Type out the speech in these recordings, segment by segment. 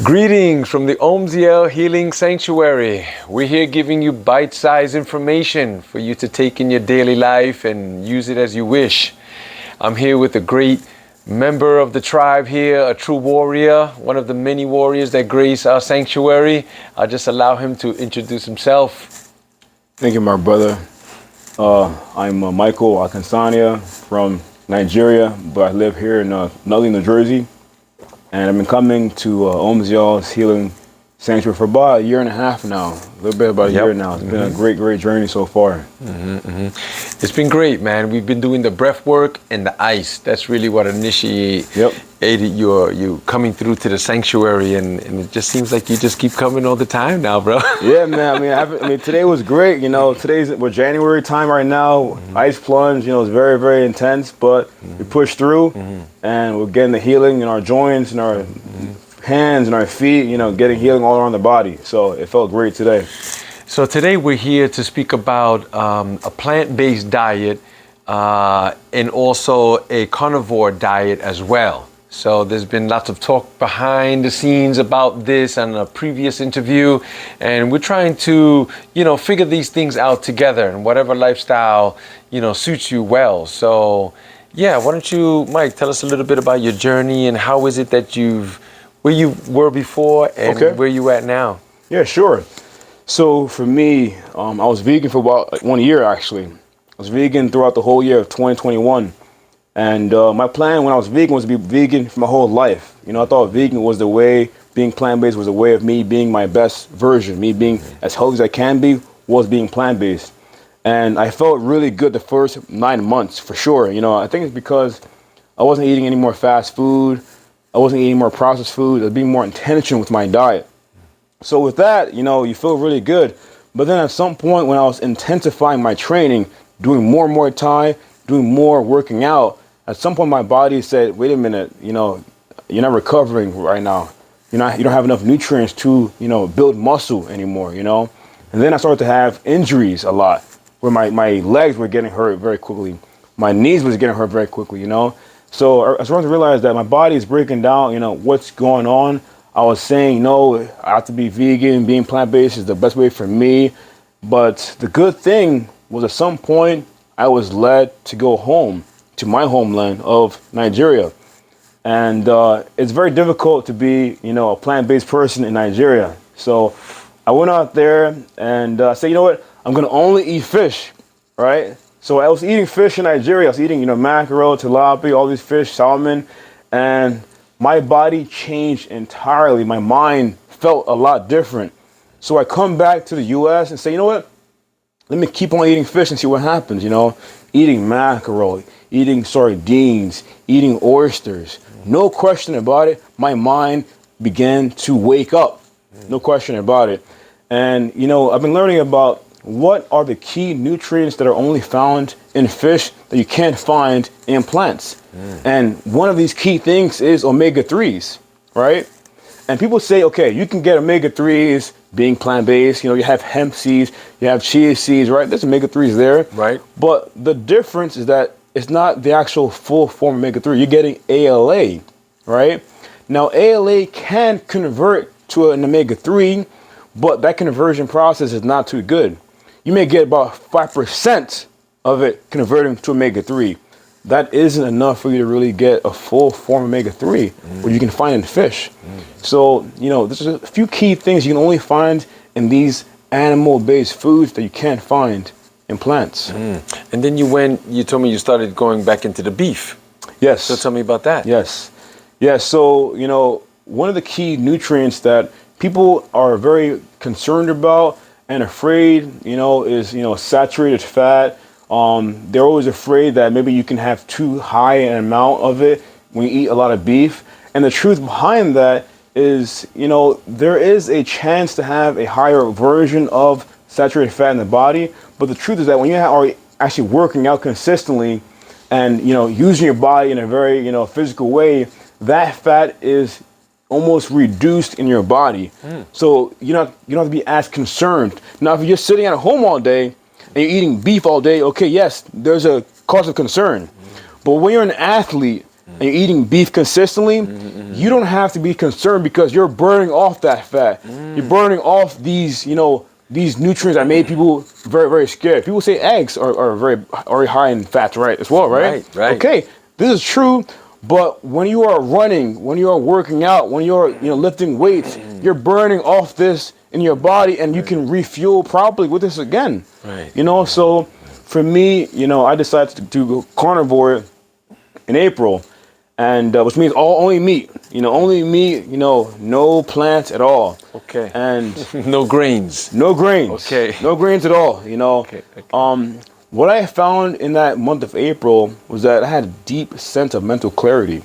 Greetings from the Omziel Healing Sanctuary. We're here giving you bite-sized information for you to take in your daily life and use it as you wish. I'm here with a great member of the tribe here, a true warrior, one of the many warriors that grace our sanctuary. I'll just allow him to introduce himself. Thank you, my brother. I'm Michael Akinsanya from Nigeria, but I live here in Nutley, New Jersey. And I've been coming to Omziel's Healing Sanctuary for about a year and a half now. A little bit about a year now. It's been a great journey so far. It's been great, man. We've been doing the breath work and the ice. That's really what initiated you coming through to the sanctuary, and it just seems like you just keep coming all the time now, bro. Yeah, man. I mean, today was great. You know, we're January time right now. Ice plunge. You know, it's very intense, but we push through, and we're getting the healing in our joints and our hands and our feet. You know, getting healing all around the body. So it felt great today. So today we're here to speak about a plant-based diet and also a carnivore diet as well. So there's been lots of talk behind the scenes about this on a previous interview, and we're trying to, figure these things out together, and whatever lifestyle, suits you well. So yeah, why don't you, Mike, tell us a little bit about your journey and how is it that where you were before and where you at now? Yeah, sure. So for me, I was vegan for about 1 year, actually. I was vegan throughout the whole year of 2021. And my plan when I was vegan was to be vegan for my whole life. I thought vegan was the way, being plant-based was the way of me being my best version. Me being as healthy as I can be was being plant-based. And I felt really good the first 9 months, for sure. I think it's because I wasn't eating any more fast food. I wasn't eating more processed food. I was being more intentional with my diet. So with that, you feel really good. But then at some point when I was intensifying my training, doing more Muay Thai, doing more working out, at some point my body said, wait a minute, you're not recovering right now. You don't have enough nutrients to, build muscle anymore, And then I started to have injuries a lot, where my legs were getting hurt very quickly. My knees was getting hurt very quickly, So I started to realize that my body is breaking down, what's going on. I was saying, no, I have to be vegan, being plant-based is the best way for me. But the good thing was at some point I was led to go home to my homeland of Nigeria. And it's very difficult to be, a plant-based person in Nigeria. So I went out there and said, you know what, I'm gonna only eat fish, right? So I was eating fish in Nigeria. I was eating, mackerel, tilapia, all these fish, salmon, and my body changed entirely. My mind felt a lot different. So I come back to the US and say, you know what, let me keep on eating fish and see what happens, eating mackerel, eating sardines, eating oysters. No question about it, my mind began to wake up. No question about it. And, I've been learning about what are the key nutrients that are only found in fish that you can't find in plants. And one of these key things is omega-3s, right? And people say, okay, you can get omega-3s being plant-based. You have hemp seeds, you have chia seeds, right? There's omega-3s there. Right. But the difference is that it's not the actual full form of omega-3. You're getting ALA, right? Now, ALA can convert to an omega-3, but that conversion process is not too good. You may get about 5% of it converting to omega-3. That isn't enough for you to really get a full form of omega-3, what you can find in fish. So, there's a few key things you can only find in these animal-based foods that you can't find in plants. And then you told me you started going back into the beef. Yes. So tell me about that. Yes. So, one of the key nutrients that people are very concerned about and afraid, is, saturated fat. They're always afraid that maybe you can have too high an amount of it when you eat a lot of beef. And the truth behind that is, there is a chance to have a higher version of saturated fat in the body. But the truth is that when you are actually working out consistently and, using your body in a very, physical way, that fat is almost reduced in your body. So you don't have to be as concerned. Now, if you're just sitting at home all day and you're eating beef all day, okay, yes, there's a cause of concern. But when you're an athlete and you're eating beef consistently, you don't have to be concerned because you're burning off that fat. You're burning off these, these nutrients that made people very, very scared. People say eggs are very high in fats, right? As well, right? Right. Okay, this is true. But when you are running, when you are working out, when you're lifting weights, you're burning off this in your body, and you can refuel properly with this again. Right. So for me, I decided to go carnivore in April, and which means only meat. Only meat. No plants at all. Okay. And no grains. No grains. Okay. No grains at all. Okay. What I found in that month of April was that I had a deep sense of mental clarity.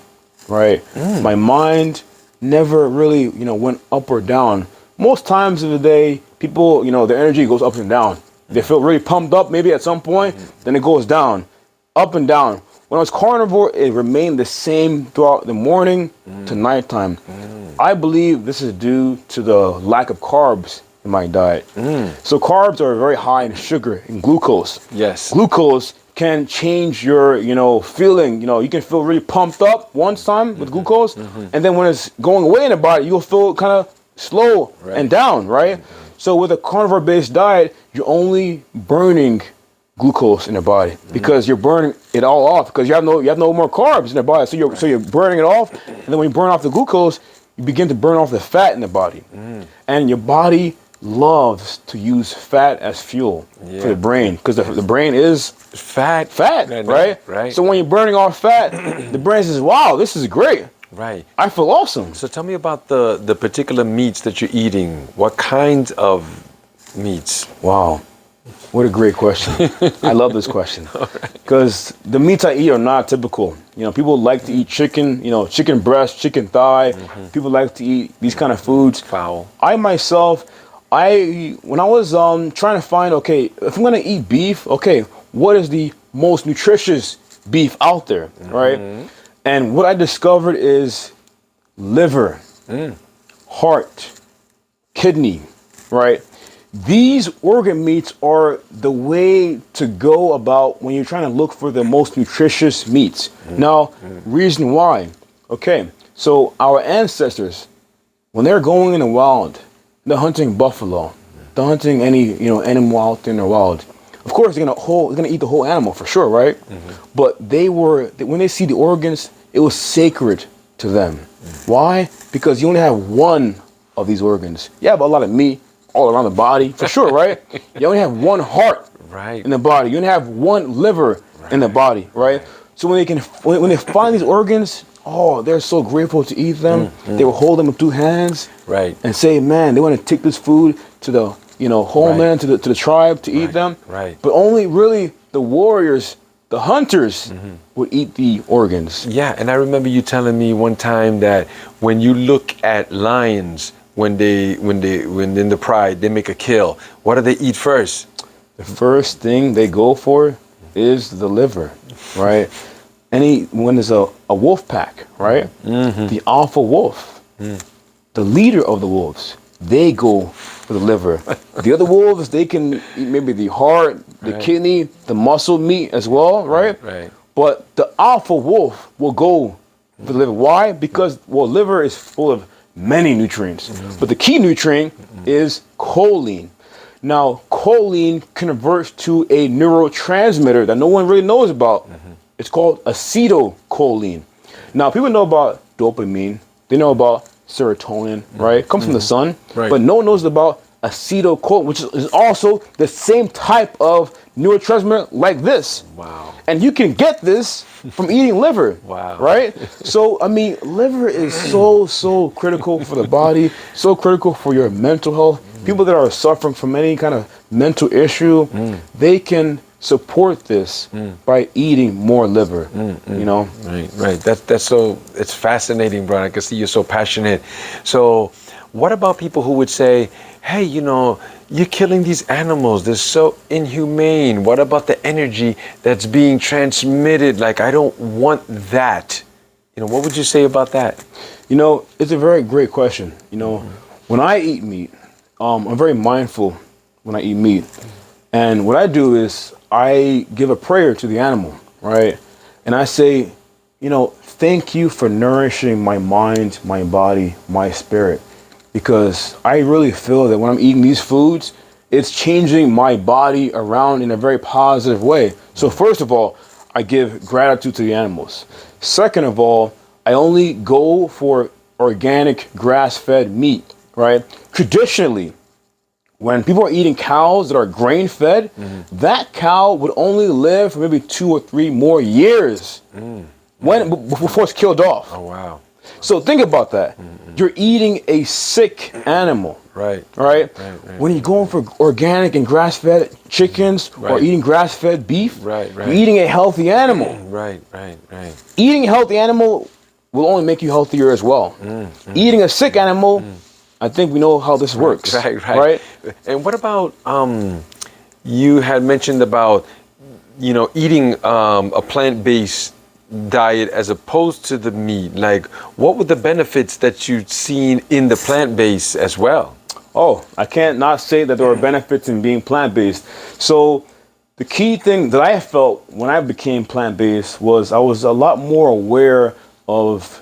Right. My mind never really went up or down. Most times of the day, people their energy goes up and down. They feel really pumped up maybe at some point, then it goes down, up and down. When I was carnivore, it remained the same throughout the morning to nighttime. I believe this is due to the lack of carbs in my diet. So carbs are very high in sugar and glucose. Yes. Glucose can change your, feeling. You can feel really pumped up one time with glucose, and then when it's going away in the body, you'll feel kind of slow and down, right? So with a carnivore-based diet, you're only burning glucose in the body because you're burning it all off because you have no more carbs in the body. So you're burning it off, and then when you burn off the glucose, you begin to burn off the fat in the body, and your body loves to use fat as fuel for the brain because the brain is fat, right? Right. So when you're burning off fat, the brain says, "Wow, this is great. Right. I feel awesome." So tell me about the particular meats that you're eating. What kinds of meats? Wow. What a great question. I love this question because the meats I eat are not typical. People like to eat chicken, chicken breast, chicken thigh. People like to eat these kind of foods. Fowl. I myself, when I was trying to find, okay, if I'm going to eat beef, okay, what is the most nutritious beef out there, right? And what I discovered is liver, heart, kidney, right? These organ meats are the way to go about when you're trying to look for the most nutritious meats. Now, reason why. Okay, so our ancestors, when they're going in the wild, they're hunting buffalo, they're hunting any animal out there in the wild. Of course, they're gonna eat the whole animal for sure, right? But when they see the organs, it was sacred to them. Why? Because you only have one of these organs. You have a lot of meat all around the body, for sure, right? You only have one heart in the body. You only have one liver in the body, right? So when they find these organs, they're so grateful to eat them. They will hold them with two hands, and say, man, they want to take this food to the homeland, to the tribe to eat them. But only really the warriors, the hunters, would eat the organs. Yeah, and I remember you telling me one time that when you look at lions, when in the pride they make a kill, what do they eat first? The first thing they go for is the liver, right? When there's a wolf pack, right? The alpha wolf, the leader of the wolves, they go for the liver. The other wolves, they can eat maybe the heart, the kidney, the muscle meat as well, right? But the alpha wolf will go for the liver. Why? Because liver is full of many nutrients, but the key nutrient is choline. Now, choline converts to a neurotransmitter that no one really knows about. It's called acetylcholine. Now, people know about dopamine. They know about serotonin, right? It comes from the sun. But no one knows about acetylcholine, which is also the same type of neurotransmitter like this. Wow. And you can get this from eating liver. Wow. Right? So, liver is so critical for the body, so critical for your mental health. People that are suffering from any kind of mental issue, they can support this by eating more liver. Right. That's so, it's fascinating, Brian. I can see you're so passionate. So what about people who would say, hey, you're killing these animals, they're so inhumane. What about the energy that's being transmitted? Like, I don't want that. What would you say about that? It's a very great question. When I eat meat, I'm very mindful when I eat meat. And what I do is I give a prayer to the animal, right? And I say, thank you for nourishing my mind, my body, my spirit. Because I really feel that when I'm eating these foods, it's changing my body around in a very positive way. So first of all, I give gratitude to the animals. Second of all, I only go for organic grass-fed meat, right? Traditionally, when people are eating cows that are grain-fed, that cow would only live for maybe 2 or 3 more years before it's killed off. Oh, wow. So think about that. You're eating a sick animal. Right. When you're going for organic and grass-fed chickens or eating grass-fed beef, you're eating a healthy animal. Right. Eating a healthy animal will only make you healthier as well. Eating a sick animal, I think we know how this works. Right. And what about, you had mentioned about, eating a plant-based diet as opposed to the meat. Like, what were the benefits that you'd seen in the plant-based as well? Oh, I can't not say that there are benefits in being plant-based. So the key thing that I felt when I became plant-based was I was a lot more aware of,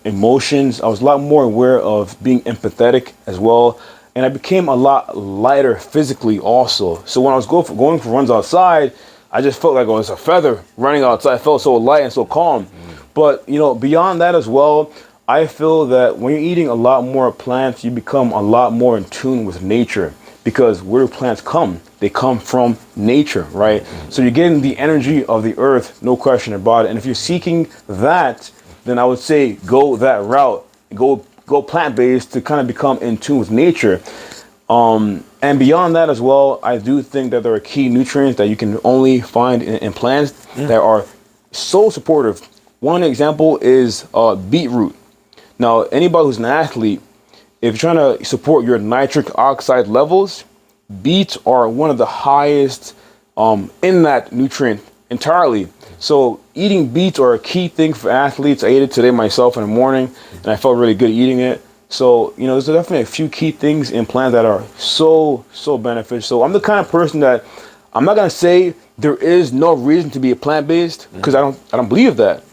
emotions. I was a lot more aware of being empathetic as well. And I became a lot lighter physically also. So when I was going for runs outside, I just felt like I was a feather running outside. I felt so light and so calm. But, beyond that as well, I feel that when you're eating a lot more plants, you become a lot more in tune with nature. Because where do plants come? They come from nature, right? So you're getting the energy of the earth, no question about it. And if you're seeking that, then I would say go that route. Go plant-based to kind of become in tune with nature. And beyond that as well, I do think that there are key nutrients that you can only find in plants that are so supportive. One example is beetroot. Now, anybody who's an athlete, if you're trying to support your nitric oxide levels, beets are one of the highest in that nutrient entirely. So eating beets are a key thing for athletes. I ate it today myself in the morning, and I felt really good eating it. So, there's definitely a few key things in plants that are so beneficial. So I'm the kind of person that I'm not going to say there is no reason to be a plant-based, because I don't believe that.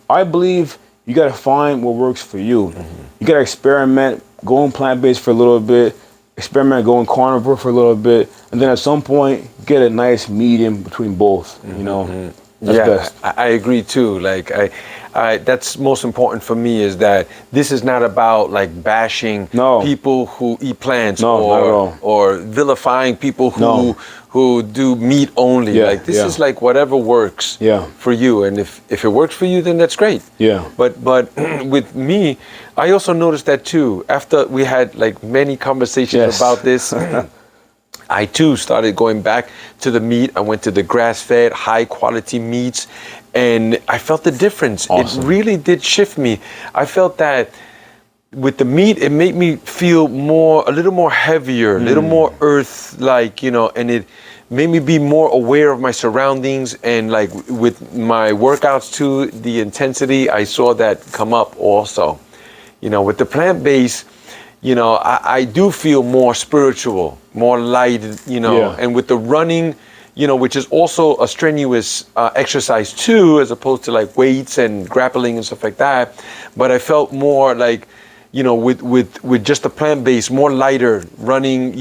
I believe you got to find what works for you. You got to experiment, going plant-based for a little bit, experiment going carnivore for a little bit, and then at some point get a nice medium between both, That's best. I agree too. Like that's most important for me, is that this is not about like bashing people who eat plants or vilifying people who do meat only. Like this is like whatever works for you, and if it works for you, then that's great. But with me, I also noticed that too. After we had like many conversations about this, I too started going back to the meat. I went to the grass-fed, high-quality meats, and I felt the difference. Awesome. It really did shift me. I felt that with the meat, it made me feel a little more heavier, a little more earth-like, and it made me be more aware of my surroundings. And like with my workouts too, the intensity, I saw that come up also. With the plant-based, I do feel more spiritual, more light, and with the running, which is also a strenuous exercise too, as opposed to like weights and grappling and stuff like that. But I felt more like, with just the plant-based, more lighter running,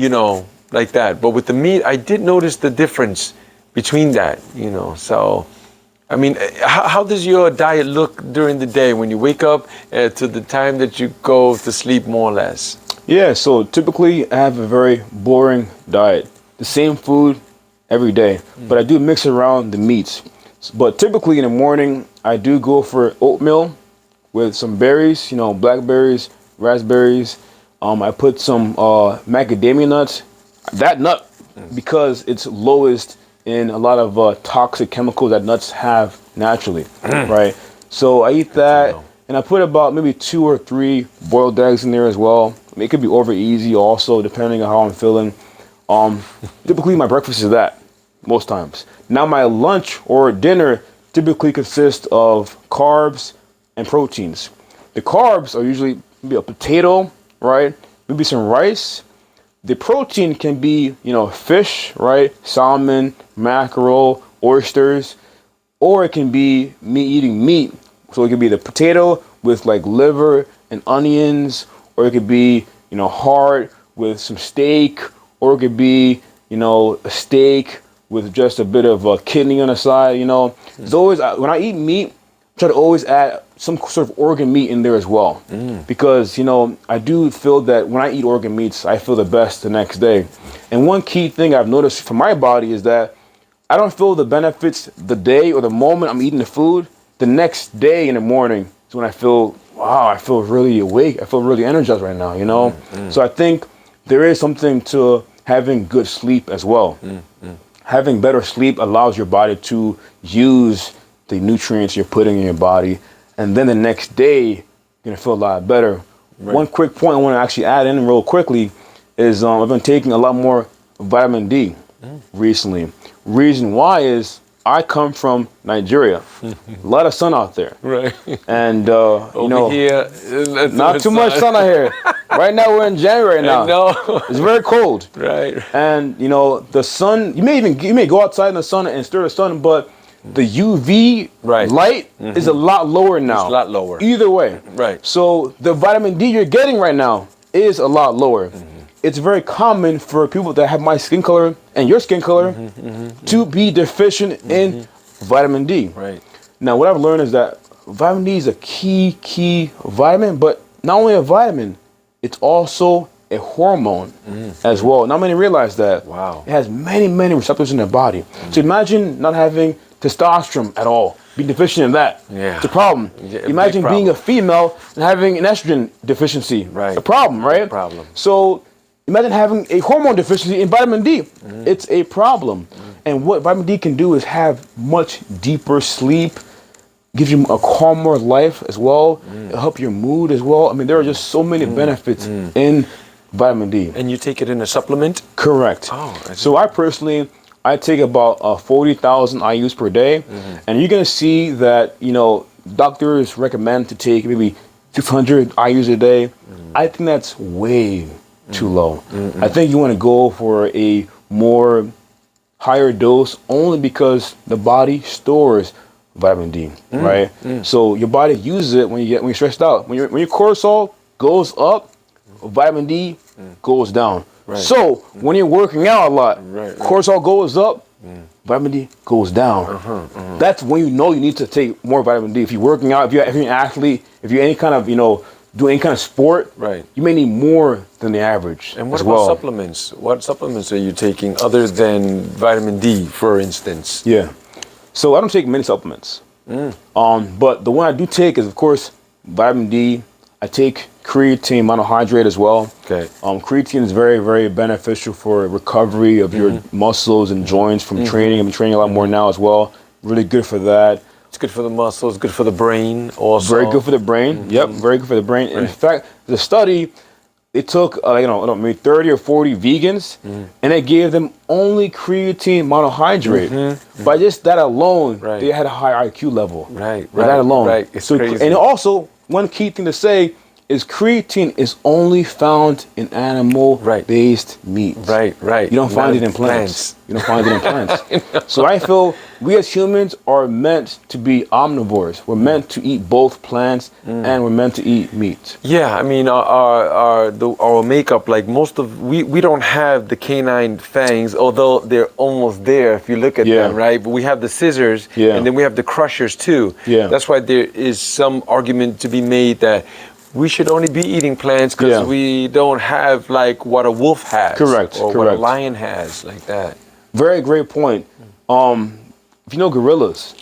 like that. But with the meat, I did notice the difference between that, so. I mean, how does your diet look during the day when you wake up to the time that you go to sleep, more or less? Yeah, so typically I have a very boring diet. The same food every day, but I do mix around the meats. But typically in the morning, I do go for oatmeal with some berries, blackberries, raspberries. I put some macadamia nuts. That nut, because it's lowest in a lot of toxic chemicals that nuts have naturally, right? So I eat that, and I put about maybe 2 or 3 boiled eggs in there as well. I mean, it could be over easy also, depending on how I'm feeling. Typically my breakfast is that, most times. Now my lunch or dinner typically consists of carbs and proteins. The carbs are usually maybe a potato, right? Maybe some rice. The protein can be, fish, right? Salmon, mackerel, oysters, or it can be me eating meat So it could be the potato with like liver and onions, or it could be, heart with some steak, or it could be, a steak with just a bit of a kidney on the side. There's always, when I eat meat, I try to always add some sort of organ meat in there as well, because I do feel that when I eat organ meats, I feel the best the next day. And one key thing I've noticed for my body is that I don't feel the benefits the day or the moment I'm eating the food. The next day in the morning is when I feel, wow, I feel really awake. I feel really energized right now, So I think there is something to having good sleep as well. Having better sleep allows your body to use the nutrients you're putting in your body. And then the next day, you're going to feel a lot better. Right. One quick point I want to actually add in real quickly is I've been taking a lot more vitamin D recently. Reason why is I come from Nigeria. A lot of sun out there. Right. And, Over here, not too much sun out here. Right now, we're in January now. I know. It's very cold. Right. And, the sun, you may go outside in the sun and stir the sun, but the UV light is a lot lower now. It's a lot lower. Either way. Right. So the vitamin D you're getting right now is a lot lower. It's very common for people that have my skin color and your skin color to be deficient in vitamin D. Right. Now, what I've learned is that vitamin D is a key vitamin, but not only a vitamin, it's also a hormone as well. Not many realize that. Wow. It has many receptors in the body. So imagine not having testosterone at all, being deficient in that. Yeah. It's a problem. Yeah, imagine being a female and having an estrogen deficiency. Right. A problem, right? Problem. So imagine having a hormone deficiency in vitamin D. It's a problem. And what vitamin D can do is have much deeper sleep, gives you a calmer life as well. It'll help your mood as well. I mean, there are just so many benefits in vitamin D. And you take it in a supplement? Correct. Oh, so I take about 40,000 IUs per day. And you're going to see that, doctors recommend to take maybe 600 IUs a day. I think that's way too low. I think you want to go for a more higher dose only because the body stores vitamin D, right? So your body uses it when you're stressed out. When your cortisol goes up, vitamin D goes down. Right. So when you're working out a lot, cortisol goes up, vitamin D goes down. That's when you know you need to take more vitamin D. If you're working out, if you're an athlete, if you're any kind of doing any kind of sport, you may need more than the average. And what about supplements? What supplements are you taking other than vitamin D, for instance? Yeah. So I don't take many supplements. But the one I do take is, of course, vitamin D. I take creatine monohydrate as well. Okay. Creatine is very beneficial for recovery of your muscles and joints from training. I've been training a lot more now as well. Really good for that. It's good for the muscles, good for the brain also. Very good for the brain. Yep, very good for the brain. In fact, the study, they took maybe 30 or 40 vegans, and they gave them only creatine monohydrate. By just that alone, they had a high IQ level. Right. By that alone. Right. It's crazy. And also, one key thing to say is creatine is only found in animal-based meat. Right. You don't find it in plants. You don't find it in plants. So I feel we as humans are meant to be omnivores. We're meant to eat both plants and we're meant to eat meat. Yeah, I mean our makeup, like we don't have the canine fangs, although they're almost there if you look at them, right? But we have the scissors and then we have the crushers too. Yeah. That's why there is some argument to be made that we should only be eating plants because we don't have like what a wolf has. Correct. Or what a lion has, like that. Very great point. If you know gorillas,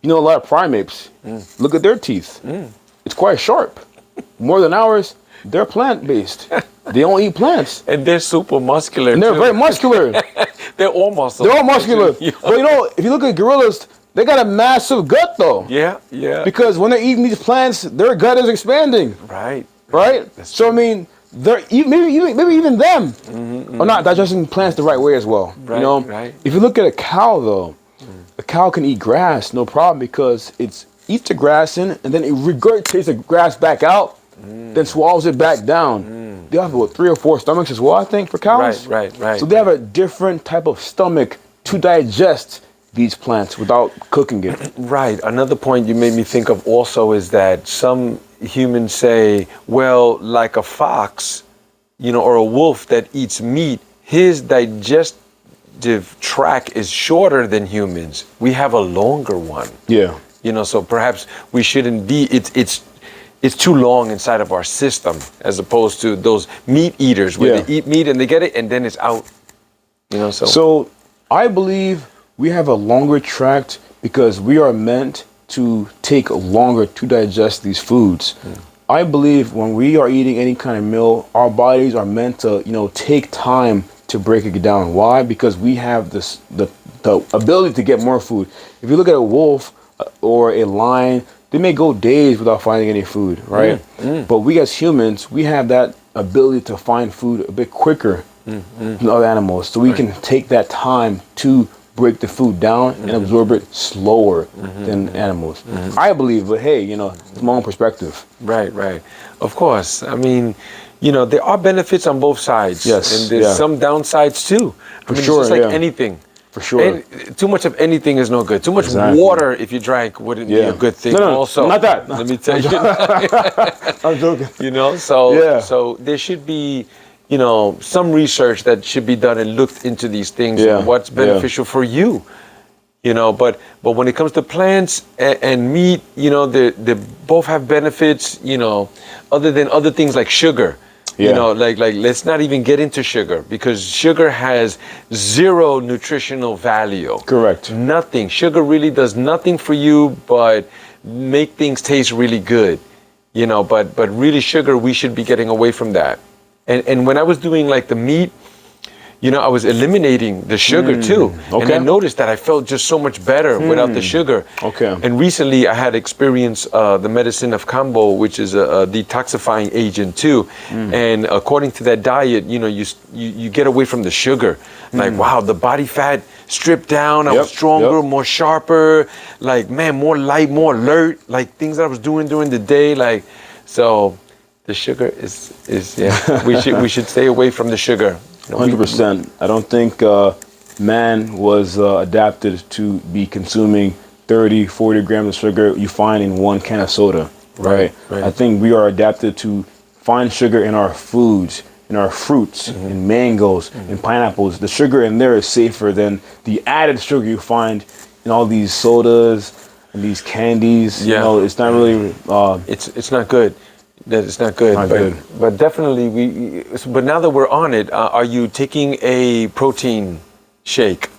you know a lot of primates. Look at their teeth. It's quite sharp. More than ours, they're plant-based. They don't eat plants. And they're super muscular. And they're very muscular. They're all muscle. They're all muscular. But if you look at gorillas, they got a massive gut though. Yeah. Because when they're eating these plants, their gut is expanding. Right. So I mean, they're maybe even them are not digesting plants the right way as well. Right. If you look at a cow though, a cow can eat grass no problem because it eats the grass in and then it regurgitates the grass back out, then swallows it back down. They have 3 or 4 stomachs as well, I think, for cows. Right. So they have a different type of stomach to digest these plants without cooking it. Right. Another point you made me think of also is that some humans say, well, like a fox, or a wolf that eats meat, his digestive tract is shorter than humans. We have a longer one. Yeah. So perhaps we shouldn't be, it's too long inside of our system as opposed to those meat eaters where they eat meat and they get it and then it's out. So I believe we have a longer tract because we are meant to take longer to digest these foods. I believe when we are eating any kind of meal, our bodies are meant to, take time to break it down. Why? Because we have the ability to get more food. If you look at a wolf or a lion, they may go days without finding any food, right? But we as humans, we have that ability to find food a bit quicker than other animals. So we can take that time to break the food down and absorb it slower than animals. I believe, but hey, it's my own perspective. Right. Of course. I mean, there are benefits on both sides. Yes. And there's some downsides too. It's just like anything. For sure. Too much of anything is no good. Too much water, if you drank, wouldn't be a good thing. No, also, not that. Let me tell you. I'm joking. So there should be, some research that should be done and looked into these things and what's beneficial for you. But when it comes to plants and meat, they both have benefits. Other than other things like sugar. Like let's not even get into sugar because sugar has zero nutritional value. Correct. Nothing. Sugar really does nothing for you but make things taste really good. But really sugar, we should be getting away from that. And when I was doing like the meat, I was eliminating the sugar too. Okay. And I noticed that I felt just so much better without the sugar. Okay. And recently I had experienced the medicine of Kambo, which is a detoxifying agent too. And according to that diet, you get away from the sugar. Like, wow, the body fat stripped down. I was stronger, more sharper. Like, man, more light, more alert. Like things that I was doing during the day. Like, so the sugar is we should stay away from the sugar. 100%. I don't think man was adapted to be consuming 30, 40 grams of sugar you find in one can of soda, right? I think we are adapted to find sugar in our foods, in our fruits, in mangoes, in pineapples. The sugar in there is safer than the added sugar you find in all these sodas and these candies. It's not really... it's not good. That it's not good. But definitely but now that we're on it, are you taking a protein shake?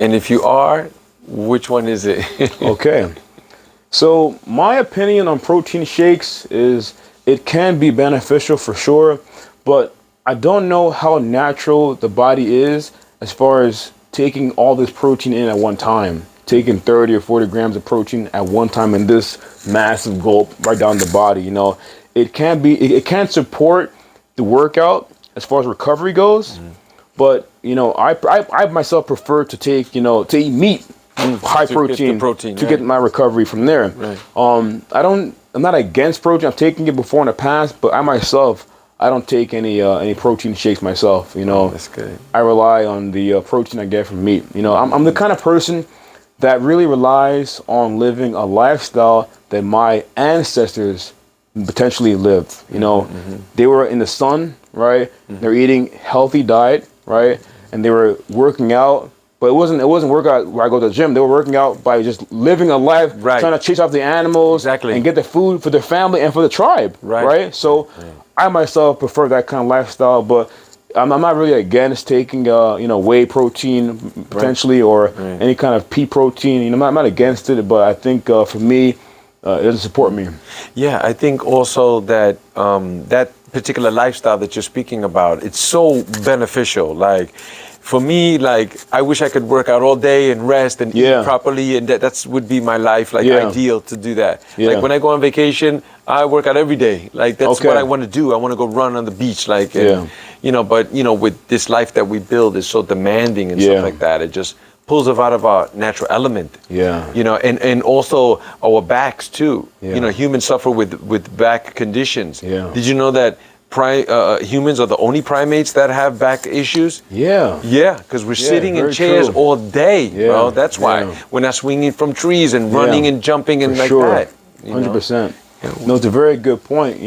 And if you are, which one is it? Okay. So my opinion on protein shakes is it can be beneficial for sure, but I don't know how natural the body is as far as taking all this protein in at one time. Taking 30 or 40 grams of protein at one time in this massive gulp right down the body, it can support the workout as far as recovery goes, but I myself prefer to take to eat meat, high protein, to get my recovery from there. Right. I'm not against protein. I've taken it before in the past, but I don't take any protein shakes myself. That's good. I rely on the protein I get from meat. I'm the kind of person that really relies on living a lifestyle that my ancestors potentially lived. They were in the sun, right? They're eating healthy diet, right? And they were working out, but it wasn't workout where I go to the gym. They were working out by just living a life, trying to chase off the animals and get the food for their family and for the tribe, right? So I myself prefer that kind of lifestyle, but I'm not really against taking, whey protein potentially or any kind of pea protein. I'm not against it, but I think for me, it doesn't support me. Yeah, I think also that that particular lifestyle that you're speaking about, it's so beneficial. Like for me, like I wish I could work out all day and rest and eat properly, and that would be my life, ideal to do that. Like when I go on vacation, I work out every day. Like that's what I want to do. I want to go run on the beach, but with this life that we build is so demanding and stuff like that. It just pulls us out of our natural element. And also our backs too. Humans suffer with back conditions. Did you know that humans are the only primates that have back issues? Yeah. Yeah, because we're sitting in very chairs true. all day, bro. That's why yeah. we're not swinging from trees and running and jumping and For like sure. that. you know? 100%. No, it's a very good point.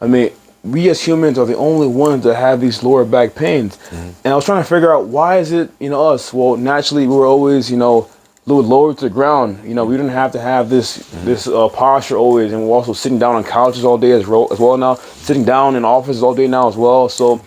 I mean, we as humans are the only ones that have these lower back pains. And I was trying to figure out, why is it, us? Well, naturally, we were always, a little lower to the ground. We didn't have to have this posture always. And we're also sitting down on couches all day as well now, sitting down in offices all day now as well. So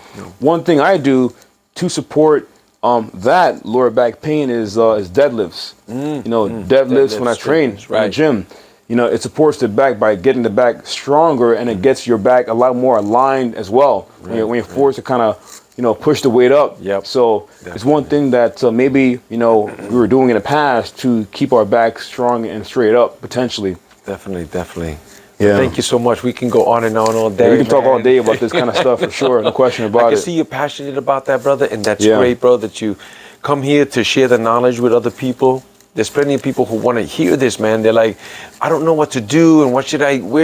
one thing I do to support that lower back pain is deadlifts. Deadlifts when I train in the gym. It supports the back by getting the back stronger, and it gets your back a lot more aligned as well. When you're forced to kind of, push the weight up. So it's one thing that maybe, we were doing in the past to keep our back strong and straight up, potentially. Definitely. Yeah. Thank you so much. We can go on and on all day. We can talk all day about this kind of stuff for sure. No question about it. I can see you're passionate about that, brother, and that's great, bro, that you come here to share the knowledge with other people. There's plenty of people who want to hear this, man. They're like, I don't know what to do, and where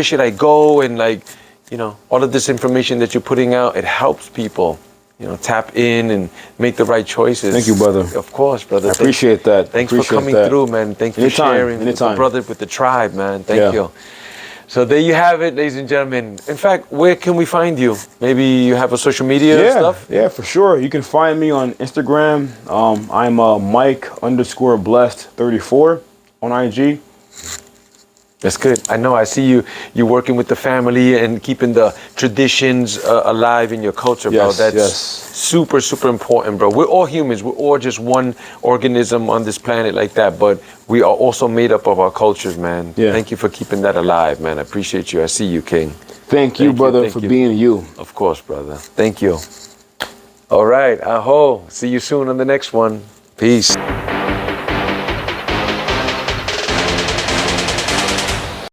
should I go? And all of this information that you're putting out, it helps people, tap in and make the right choices. Thank you, brother. Of course, brother. I appreciate that. Thanks for coming through, man. Thanks for sharing with the brother, with the tribe, man. Thank you. So there you have it, ladies and gentlemen. In fact, where can we find you? Maybe you have a social media stuff? Yeah, for sure. You can find me on Instagram. I'm Mike_blessed34 on IG. That's good. I know. I see you working with the family and keeping the traditions alive in your culture, bro. That's super, super important, bro. We're all humans. We're all just one organism on this planet like that, but we are also made up of our cultures, man. Thank you for keeping that alive, man. I appreciate you. I see you, King. Thank you, brother, for being you. Of course, brother. Thank you. All right. Aho. See you soon on the next one. Peace.